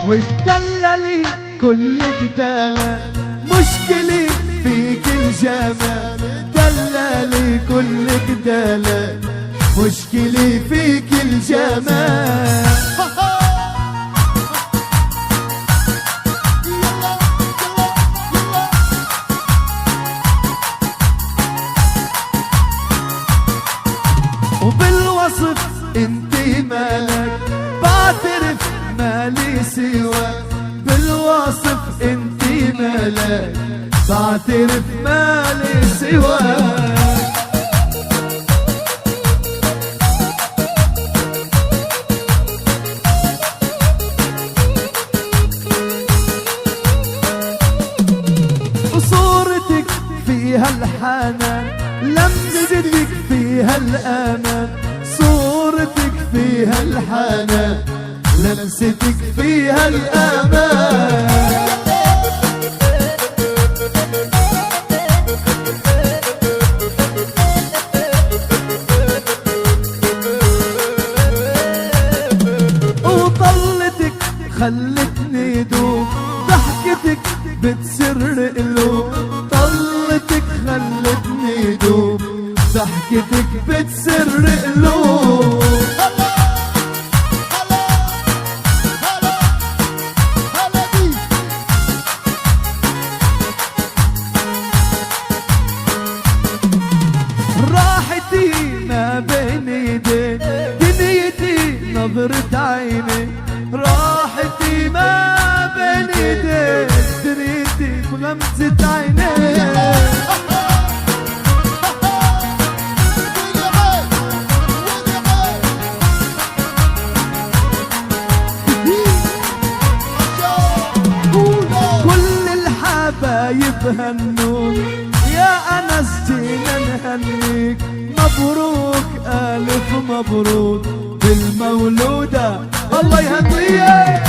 وتدللي كل جدال، مشكلي فيك الجمال، دللي كل جدال، مشكلي فيك الجمال. وبالوصف انتي مالك، بعترف مالي سواك، بالوصف انتي مالك، بعترف مالي سواك. وصورتك فيها الحنان، لمستك فيها الأمان، صورتك فيها الحنان، لمستك فيها الأمان. وطلتك خلتني دوب، ضحكتك بتسر قلوب، طلتك خلتني دوب، ضحكتك بتسر قلوب. راحتي ما بين ايدين، دنيتي نظرة عيني، راحتي ما بين ايدين، دنيتي بغمزة عيني. يبهنوك يا أنس جينا نهنيك، مبروك ألف مبروك بالمولودة، الله يهنيك.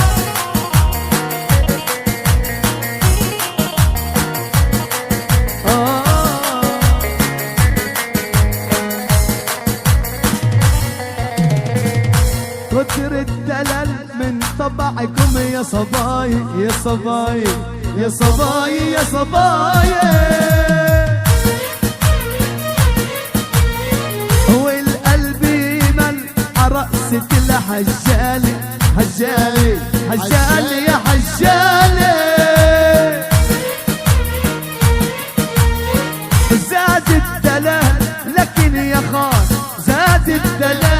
كتر الدلال من طبعكم يا صباي، يا صباي، يا صباي، يا صباي. والقلب مل عرقسة الحجالي، حجالي حجالي يا حجالي. زاد الدلال لكن يا خان، زاد الدلال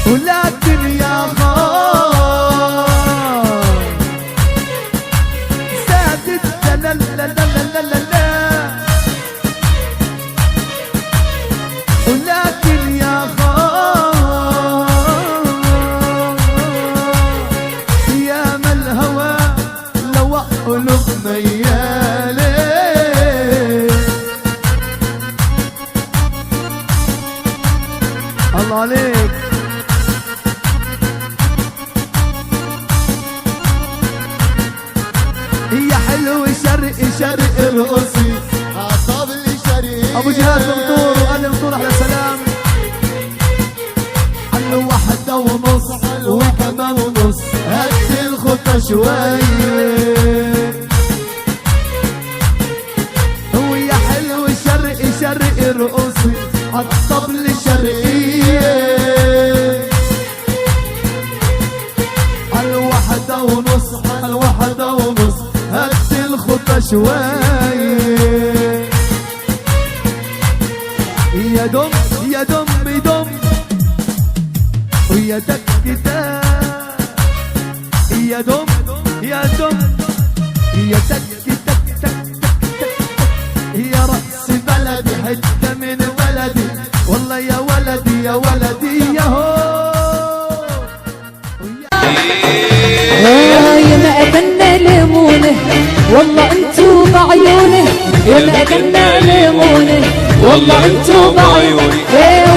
ولكن يا خان، زاد الدلال لا لا لا لا لا، ولكن يا خان يا ما الهوى لو قلوب ميالي. الله عليك. يا حلو شرق شرق رقصي، عطابل شرقي، ابو جهاد مطور وقال مطور احلى سلام. على واحدة ونص وكمان ونص، هدي الخطة شوية. ويا حلو شرق شرق رقصي، عالطبل شرقية. على واحدة ونص، على واحدة ونص، هدي الخطة شوية. يا دم يا دم دم ويا دك دك، يا دم يا دم يا دك دك دك دك، يا رأس بلدي حتة من بلدي، والله يا ولدي يا ولدي يا هو. يا مأذنة ليمونة والله انتو بعيوني، يا مأذنة ليمونة والله انتو بعيوني.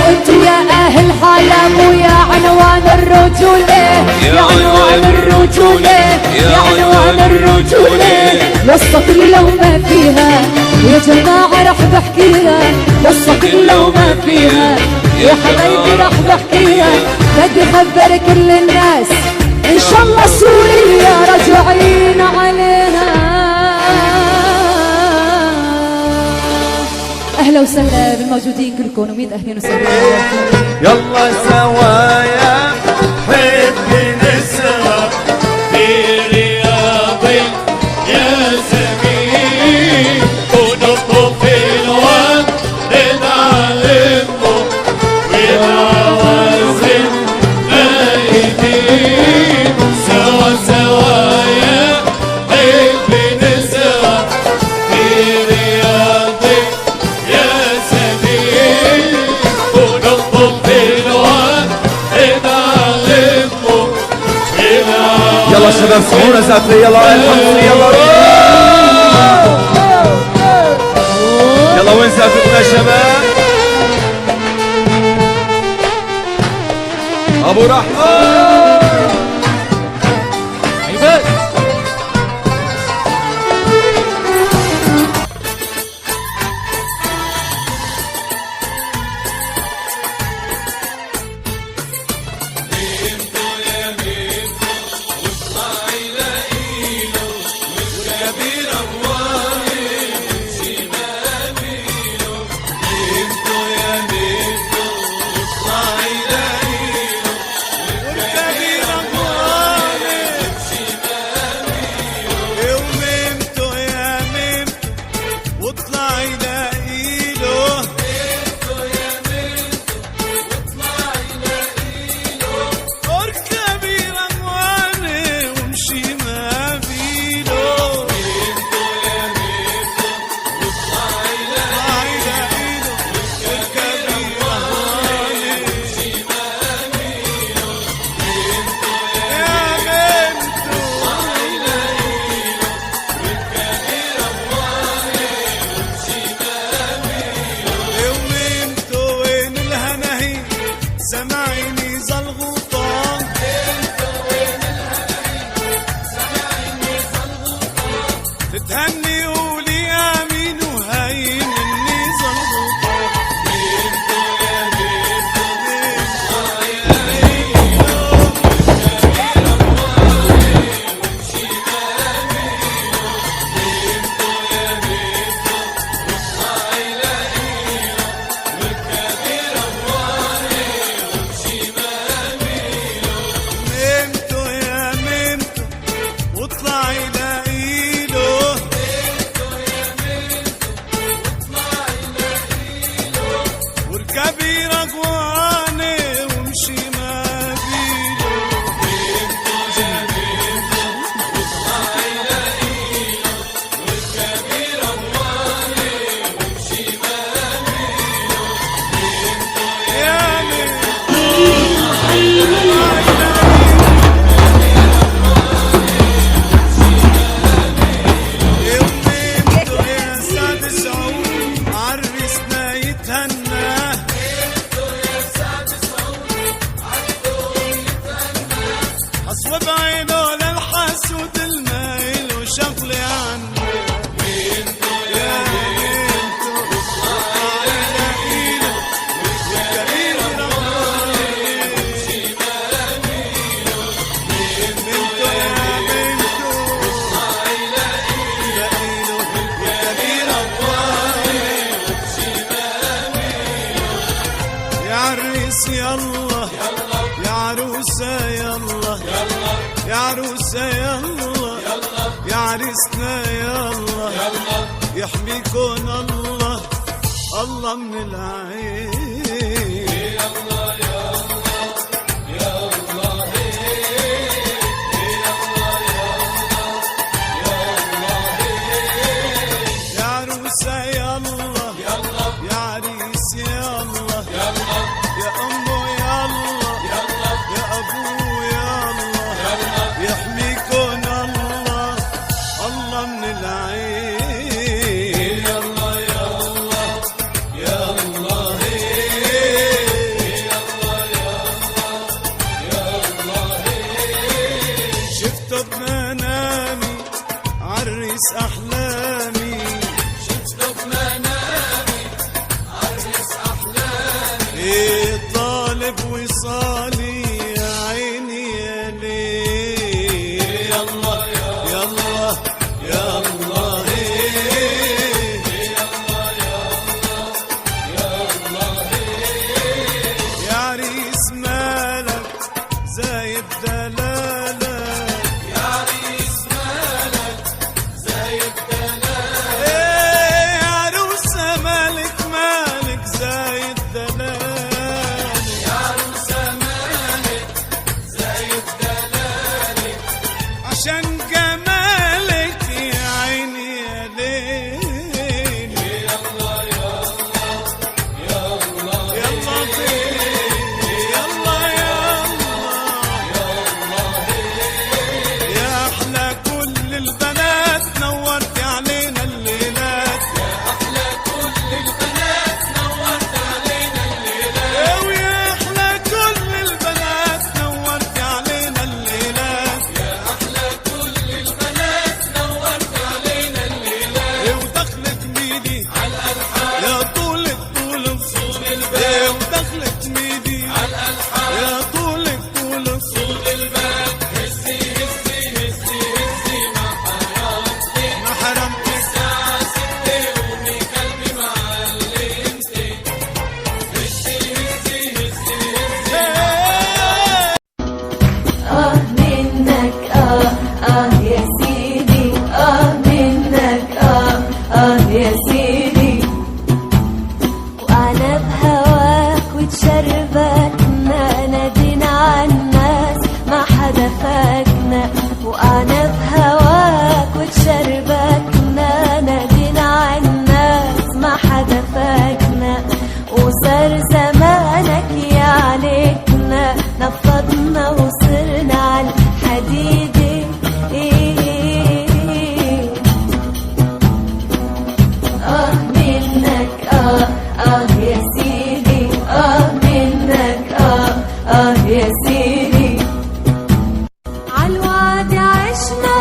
وانتو يا اهل حلب ويا عنوان الرجولة، يا عنوان الرجولة، يا عنوان الرجولة. وصفك لو ما فيها يا جماعة رح بحكيها، وصفك لو ما فيها يا حبايبي راح بحكيها، بدي خبر كل الناس ان شاء الله سوريا راجعين علينا. اهلا وسهلا بالموجودين كلكم، وميت اهلين وسهلا. يلا سوايا حبي نسهر في رياضي يا زميل، ونطف الواد نعلمه ونعوزن مايدين. سوا سوايا حبي نسهر في رياضي يا زميل، ونطف الواد نعلمه. يلا شباب سمعونا زعتري، يلا الحمصري، يلا يلا وين زعترتنا شباب؟ ابو رحمه تهني قولي امين وهين اني زلطان. ميمتو يا ميمتو واطلعي لاقيله، واركبي رجواني وامشي ما بيله. يا ميمتو يا سعد سعود عرسنا يتهنى، اصوب عينه للحسود المايل وشغلي عنه. يا بنتو اطلعي لاقيله، والكبير رماني. بنتو يا بنتو اطلعي لاقيله، والكبير رماني. يا عريس يلا يا عروسة يلا، يا عروسة يلا، يا عريسنا يلا، يحميكن الله الله من العين. يا عروسة يلا، يا عريس يلا، يا أمه يلا، يا أبوه يلا، يحميكن الله الله من العين. يلا يلا يلا شفته بمنامي عرس أحلامي، شفته بمنامي عرس أحلامي. عشان جمالك يا عيني يا ليل. يلا يلا يلا يلا فين يلا يلا يا احلى كل البنات نورت علينا الليلات. يا احلى كل البنات نورت علينا الليلات. ويا احلى كل البنات نورت علينا الليلات. يا احلى كل البنات نورت علينا الليلات. ودخلت ميدي على الالحان يا طول الطول صول الباب. ودخلت ميدي على الالحان يا طول الطول صول الباب. هزي هزي هزي هزي ما حرمتي ما حرمتي الساعة 6 قومي قلبي معلمتي. هزي هزي هزي هزي منك يا سيدي منك يا سيدي. وانا بهواك وتشربكنا نادينا عالناس ما حدا فاكنا. وانا بهواك وتشربكنا نادينا عالناس ما حدا فاكنا. وصار زمانك يا عليكنا نفضنا وصرنا عالحديدة. منك يا سيدي منك يا سيدي. عالوعد عشنا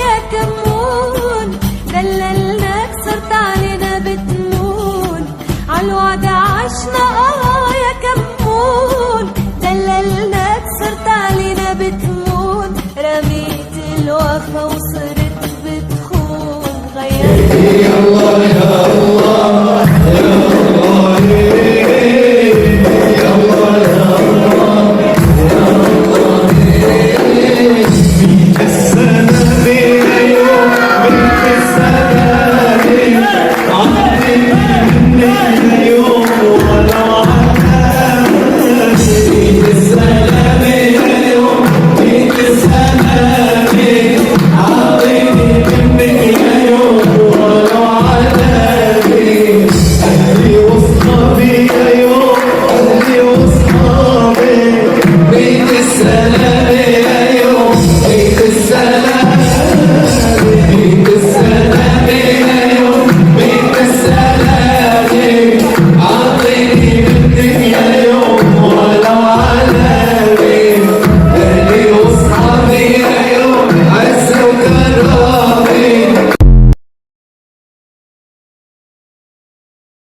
يا كمون دللناك صرت علينا بتمون. عالوعد عشنا يا كمون دللناك صرت علينا بتمون. رميت الوفا وصرت بتخون غيرت